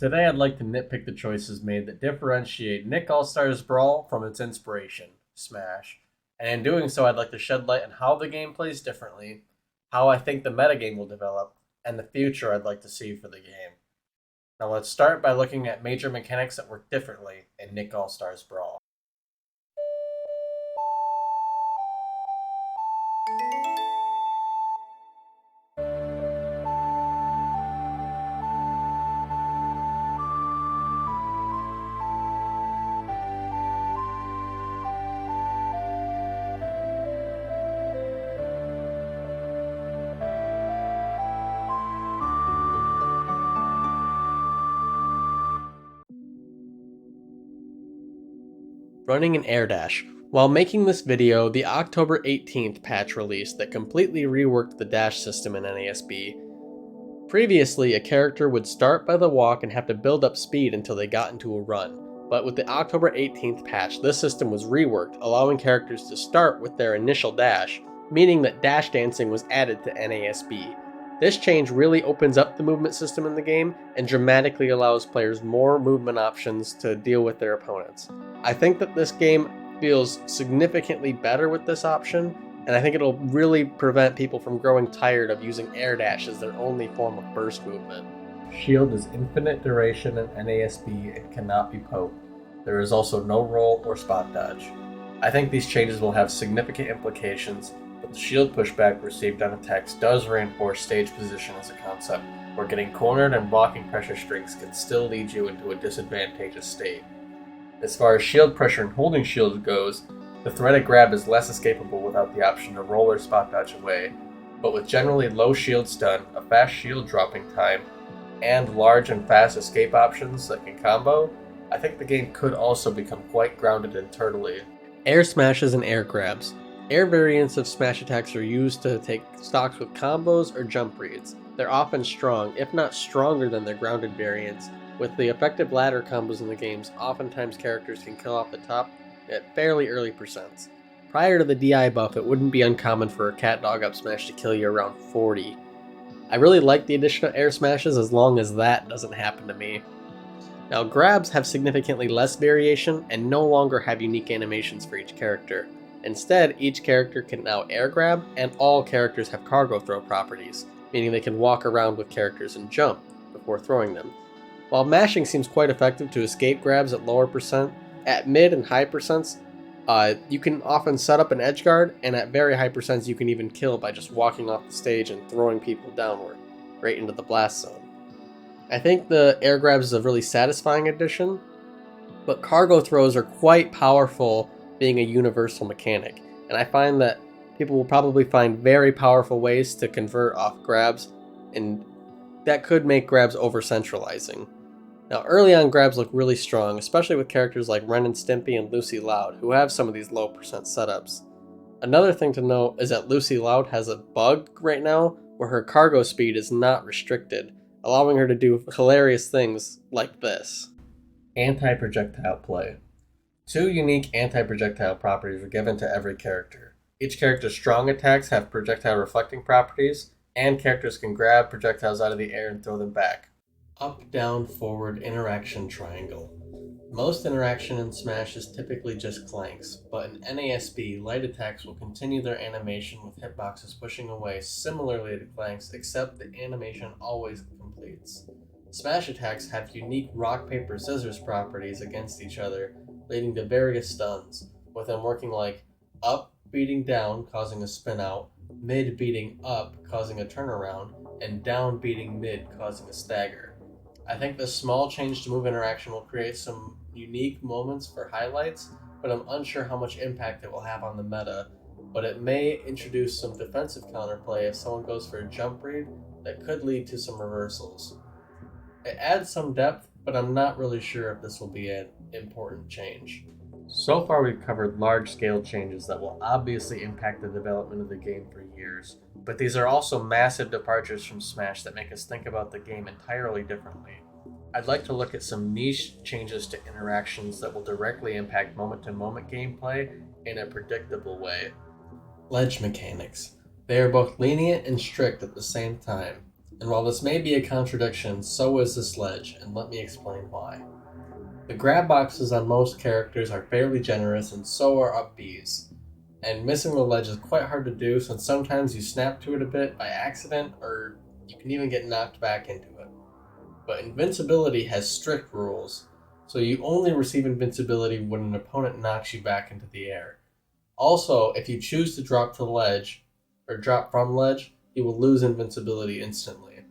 Today I'd like to nitpick the choices made that differentiate Nick All-Stars Brawl from its inspiration, Smash. And in doing so, I'd like to shed light on how the game plays differently, how I think the metagame will develop, and the future I'd like to see for the game. Now let's start by looking at major mechanics that work differently in Nick All-Stars Brawl. Running an air dash. While making this video, the October 18th patch released that completely reworked the dash system in NASB. Previously, a character would start by the walk and have to build up speed until they got into a run, but with the October 18th patch, this system was reworked, allowing characters to start with their initial dash, meaning that dash dancing was added to NASB. This change really opens up the movement system in the game and dramatically allows players more movement options to deal with their opponents. I think that this game feels significantly better with this option, and I think it'll really prevent people from growing tired of using air dash as their only form of burst movement. Shield is infinite duration in NASB and cannot be poked. There is also no roll or spot dodge. I think these changes will have significant implications, but the shield pushback received on attacks does reinforce stage position as a concept, where getting cornered and blocking pressure strings can still lead you into a disadvantageous state. As far as shield pressure and holding shields goes, the threaded grab is less escapable without the option to roll or spot dodge away, but with generally low shield stun, a fast shield dropping time, and large and fast escape options that can combo, I think the game could also become quite grounded and turtly. Air smashes and air grabs. Air variants of smash attacks are used to take stocks with combos or jump reads. They're often strong, if not stronger than their grounded variants. With the effective ladder combos in the games, oftentimes characters can kill off the top at fairly early percents. Prior to the DI buff, it wouldn't be uncommon for a cat dog up smash to kill you around 40. I really like the addition of air smashes as long as that doesn't happen to me. Now, grabs have significantly less variation and no longer have unique animations for each character. Instead, each character can now air grab, and all characters have cargo throw properties, meaning they can walk around with characters and jump before throwing them. While mashing seems quite effective to escape grabs at lower percent, at mid and high percents, you can often set up an edge guard, and at very high percents you can even kill by just walking off the stage and throwing people downward, right into the blast zone. I think the air grabs is a really satisfying addition, but cargo throws are quite powerful being a universal mechanic, and I find that people will probably find very powerful ways to convert off grabs, and that could make grabs over-centralizing. Now, early on grabs look really strong, especially with characters like Ren and Stimpy and Lucy Loud, who have some of these low percent setups. Another thing to note is that Lucy Loud has a bug right now where her cargo speed is not restricted, allowing her to do hilarious things like this. Anti-projectile play. 2 unique anti-projectile properties are given to every character. Each character's strong attacks have projectile reflecting properties, and characters can grab projectiles out of the air and throw them back. Up, down, forward, interaction triangle. Most interaction in Smash is typically just clanks, but in NASB, light attacks will continue their animation with hitboxes pushing away similarly to clanks, except the animation always completes. Smash attacks have unique rock, paper, scissors properties against each other, leading to various stuns, with them working like up beating down, causing a spin out, mid beating up, causing a turnaround, and down beating mid, causing a stagger. I think this small change to move interaction will create some unique moments for highlights, but I'm unsure how much impact it will have on the meta, but it may introduce some defensive counterplay if someone goes for a jump read that could lead to some reversals. It adds some depth, but I'm not really sure if this will be an important change. So far we've covered large-scale changes that will obviously impact the development of the game for years, but these are also massive departures from Smash that make us think about the game entirely differently. I'd like to look at some niche changes to interactions that will directly impact moment-to-moment gameplay in a predictable way. Ledge mechanics. They are both lenient and strict at the same time. And while this may be a contradiction, so is this ledge, and let me explain why. The grab boxes on most characters are fairly generous, and so are up Bs. And missing the ledge is quite hard to do, since sometimes you snap to it a bit by accident, or you can even get knocked back into it. But invincibility has strict rules, so you only receive invincibility when an opponent knocks you back into the air. Also, if you choose to drop to the ledge, or drop from ledge, you will lose invincibility instantly.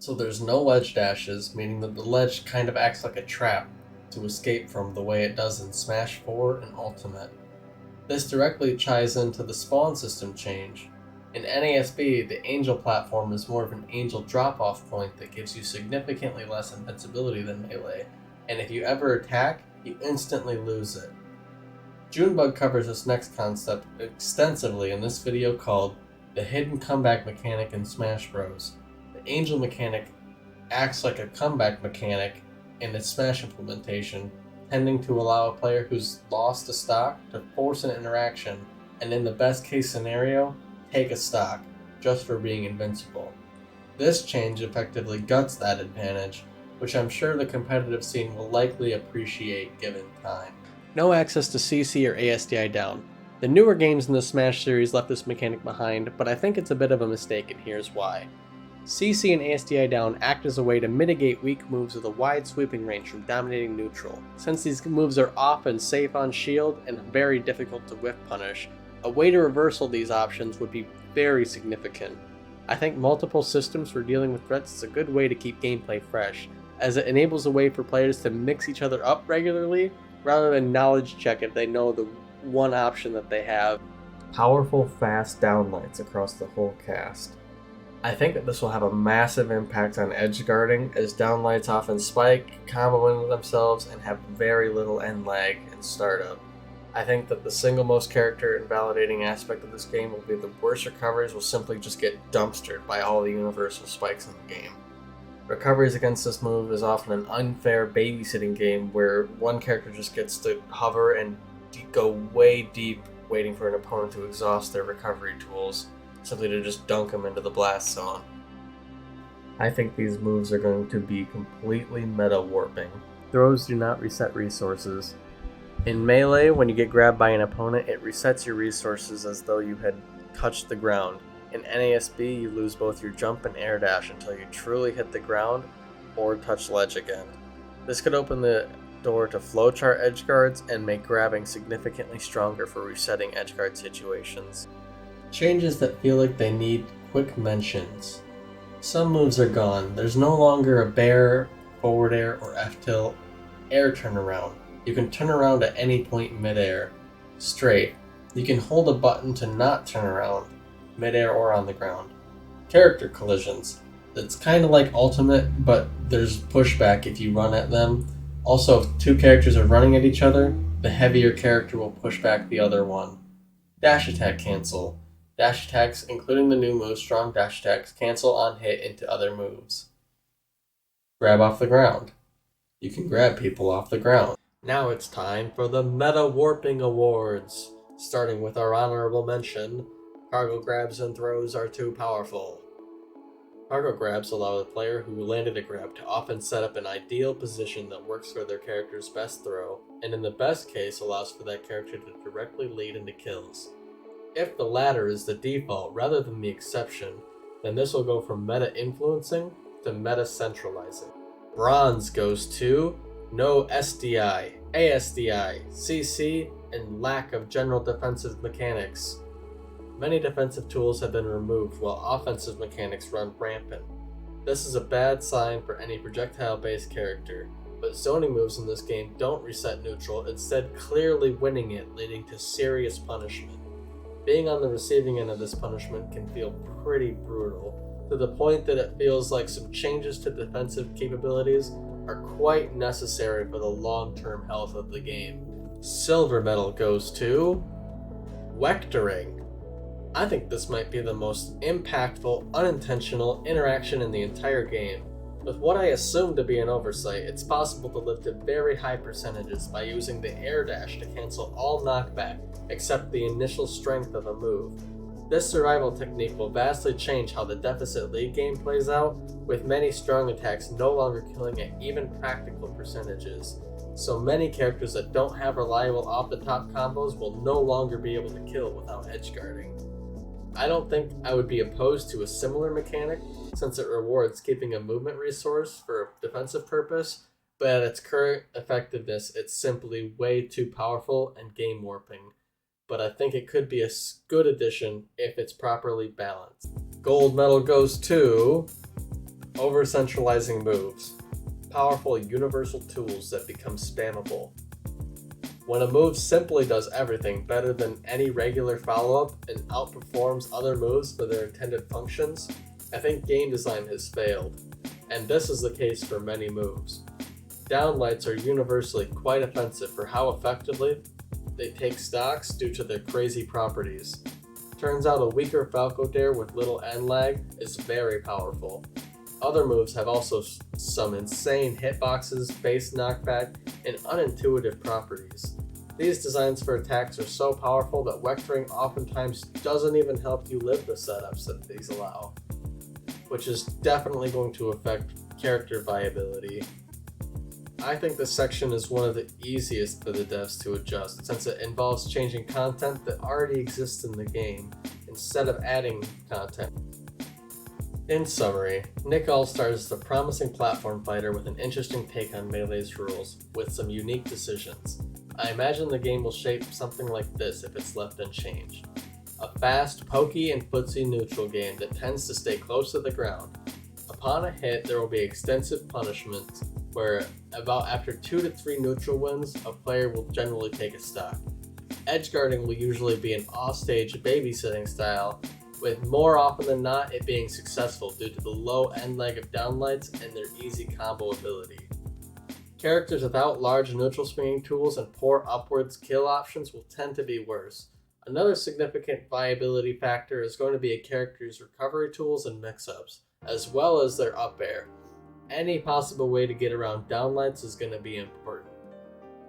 So there's no ledge dashes, meaning that the ledge kind of acts like a trap to escape from the way it does in Smash 4 and Ultimate. This directly ties into the spawn system change. In NASB, the Angel platform is more of an Angel drop-off point that gives you significantly less invincibility than Melee, and if you ever attack, you instantly lose it. Junebug covers this next concept extensively in this video called The Hidden Comeback Mechanic in Smash Bros. The Angel mechanic acts like a comeback mechanic in its Smash implementation, tending to allow a player who's lost a stock to force an interaction, and in the best case scenario, take a stock, just for being invincible. This change effectively guts that advantage, which I'm sure the competitive scene will likely appreciate given time. No access to CC or ASDI down. The newer games in the Smash series left this mechanic behind, but I think it's a bit of a mistake, and here's why. CC and ASDI down act as a way to mitigate weak moves with a wide sweeping range from dominating neutral. Since these moves are often safe on shield and very difficult to whiff punish, a way to reversal these options would be very significant. I think multiple systems for dealing with threats is a good way to keep gameplay fresh, as it enables a way for players to mix each other up regularly, rather than knowledge check if they know the one option that they have. Powerful, fast downlights across the whole cast. I think that this will have a massive impact on edge guarding, as downlights often spike, combo into themselves, and have very little end lag in startup. I think that the single most character invalidating aspect of this game will be the worst recoveries will simply just get dumpstered by all the universal spikes in the game. Recoveries against this move is often an unfair babysitting game where one character just gets to hover and go way deep waiting for an opponent to exhaust their recovery tools, simply to just dunk them into the blast zone. I think these moves are going to be completely meta warping. Throws do not reset resources. In Melee, when you get grabbed by an opponent, it resets your resources as though you had touched the ground. In NASB, you lose both your jump and air dash until you truly hit the ground or touch ledge again. This could open the door to flowchart edgeguards and make grabbing significantly stronger for resetting edgeguard situations. Changes that feel like they need quick mentions. Some moves are gone. There's no longer a bair, forward air, or F-tilt air turnaround. You can turn around at any point midair, straight. You can hold a button to not turn around, midair or on the ground. Character collisions. It's kind of like Ultimate, but there's pushback if you run at them. Also, if two characters are running at each other, the heavier character will push back the other one. Dash attack cancel. Dash attacks, including the new move Strong Dash attacks, cancel on hit into other moves. Grab off the ground. You can grab people off the ground. Now it's time for the Meta Warping Awards. Starting with our honorable mention, cargo grabs and throws are too powerful. Cargo grabs allow the player who landed a grab to often set up an ideal position that works for their character's best throw, and in the best case allows for that character to directly lead into kills. If the latter is the default rather than the exception, then this will go from meta influencing to meta centralizing. Bronze goes to no SDI, ASDI, CC, and lack of general defensive mechanics. Many defensive tools have been removed while offensive mechanics run rampant. This is a bad sign for any projectile-based character, but zoning moves in this game don't reset neutral, instead clearly winning it, leading to serious punishment. Being on the receiving end of this punishment can feel pretty brutal, to the point that it feels like some changes to defensive capabilities are quite necessary for the long-term health of the game. Silver medal goes to Wectoring. I think this might be the most impactful, unintentional interaction in the entire game. With what I assume to be an oversight, it's possible to live to very high percentages by using the air dash to cancel all knockback except the initial strength of a move. This survival technique will vastly change how the Deficit League game plays out, with many strong attacks no longer killing at even practical percentages. So many characters that don't have reliable off-the-top combos will no longer be able to kill without edgeguarding. I don't think I would be opposed to a similar mechanic, since it rewards keeping a movement resource for a defensive purpose, but at its current effectiveness, it's simply way too powerful and game warping. But I think it could be a good addition if it's properly balanced. Gold medal goes to over-centralizing moves. Powerful universal tools that become spammable. When a move simply does everything better than any regular follow-up and outperforms other moves for their intended functions, I think game design has failed, and this is the case for many moves. Downlights are universally quite offensive for how effectively they take stocks due to their crazy properties. Turns out a weaker Falco Dare with little end lag is very powerful. Other moves have also some insane hitboxes, base knockback, and unintuitive properties. These designs for attacks are so powerful that Wectoring oftentimes doesn't even help you live the setups that these allow, which is definitely going to affect character viability. I think this section is one of the easiest for the devs to adjust, since it involves changing content that already exists in the game, instead of adding content. In summary, Nick All-Stars is a promising platform fighter with an interesting take on Melee's rules, with some unique decisions. I imagine the game will shape something like this if it's left unchanged. A fast, pokey, and footsie neutral game that tends to stay close to the ground. Upon a hit, there will be extensive punishments, where about after 2 to 3 neutral wins, a player will generally take a stock. Edgeguarding will usually be an offstage babysitting style, with more often than not it being successful due to the low end lag of downlights and their easy combo ability. Characters without large neutral swinging tools and poor upwards kill options will tend to be worse. Another significant viability factor is going to be a character's recovery tools and mix-ups, as well as their up air. Any possible way to get around downlights is going to be important.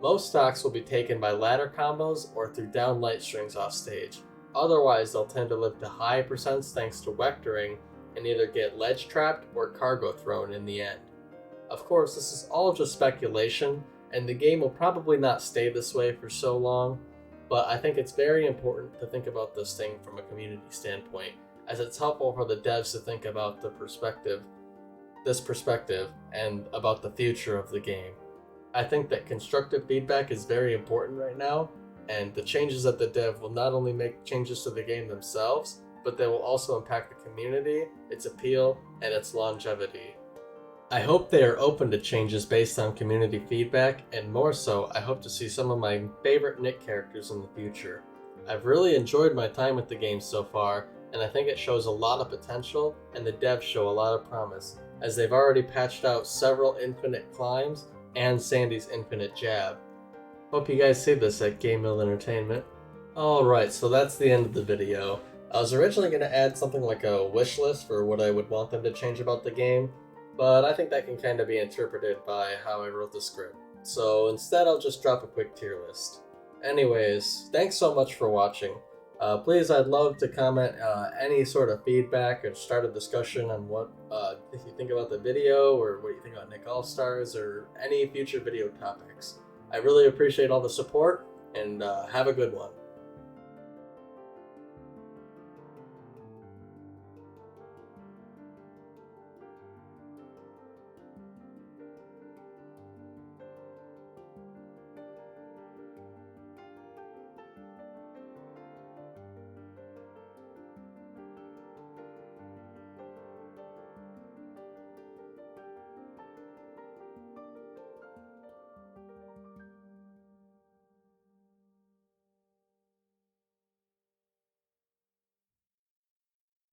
Most stocks will be taken by ladder combos or through downlight strings off stage. Otherwise, they'll tend to live to high percents thanks to Wectoring and either get ledge trapped or cargo thrown in the end. Of course, this is all just speculation, and the game will probably not stay this way for so long, but I think it's very important to think about this thing from a community standpoint, as it's helpful for the devs to think about this perspective and about the future of the game. I think that constructive feedback is very important right now, and the changes at the dev will not only make changes to the game themselves, but they will also impact the community, its appeal, and its longevity. I hope they are open to changes based on community feedback, and more so, I hope to see some of my favorite Nick characters in the future. I've really enjoyed my time with the game so far, and I think it shows a lot of potential, and the devs show a lot of promise, as they've already patched out several infinite climbs and Sandy's infinite jab. Hope you guys see this at Game Mill Entertainment. Alright, so that's the end of the video. I was originally going to add something like a wish list for what I would want them to change about the game, but I think that can kind of be interpreted by how I wrote the script. So instead I'll just drop a quick tier list. Anyways, thanks so much for watching. Please, I'd love to comment any sort of feedback or start a discussion on what if you think about the video, or what you think about Nick All-Stars, or any future video topics. I really appreciate all the support, and have a good one.